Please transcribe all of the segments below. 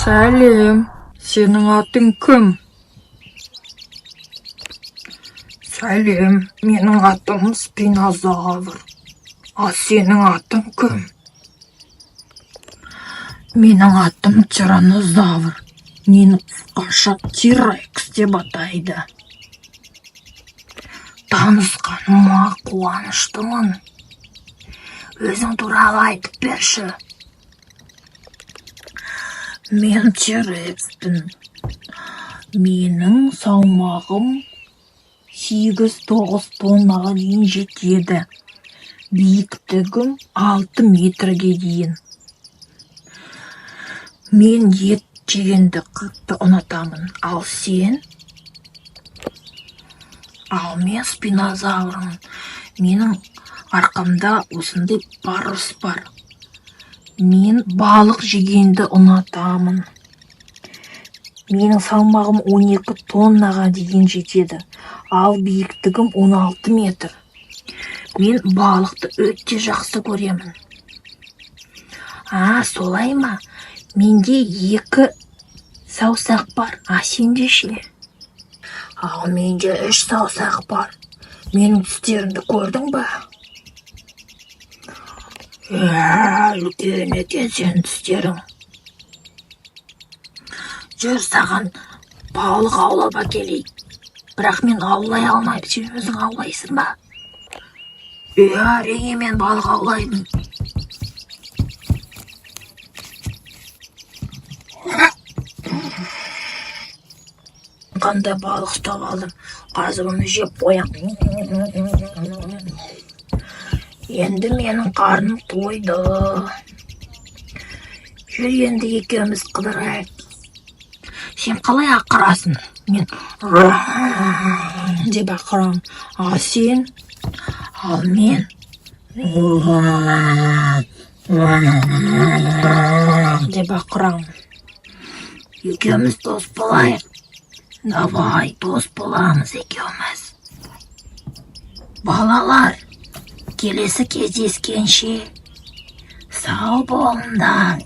Сәлем, сенің атың кім? Сәлем, менің атым Спинозавр. А сенің атың кім? Менің атым Тираннозавр. Мені қысқаша Тирекс деп атайды. Танысқаныма қуаныштымын. Өзің туралы айтып берші. Мен Тирекспін. Менің салмағым 8-9 тоннаға дейін жетеді. Биіктігім 6 метрге дейін. Мен ет жегенді қатты ұнатамын. Ал сен? Ал мен Спинозаврмын. Менің арқамда осындай парус бар. Мен балық жегенді ұнатамын. Менің салмағым 12 тоннаға дейін жетеді. Ал биіктігім 16 метр. Мен балықты өте жақсы көремін. Солай ма? Менде 2 саусақ бар. Сенде ше? Ал менде 3 саусақ бар. Менің тістерімді көрдің ба? Үлкен екен сенің тістерің. Жүр, саған балық аулап әкелейік. Бірақ мен аулай алмаймын. Сен өзің аулайсың ба? Әрине, мен балық аулаймын. Қандай балық ұстап алдым. Қазір оны жеп қоямын. Енді менің қарным тойды. Жүр, енді екеуміз қыдырайық. Сен қалай ақырасың? Мен деп ақырам. Ал сен? Ал мен? Деп ақырам. Екеуміз дос болайық. Давай, дос боламыз екеуміз. Балалар, келесі кездескенше сау болыңдар.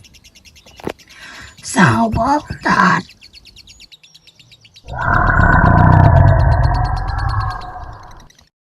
Сау болыңдар.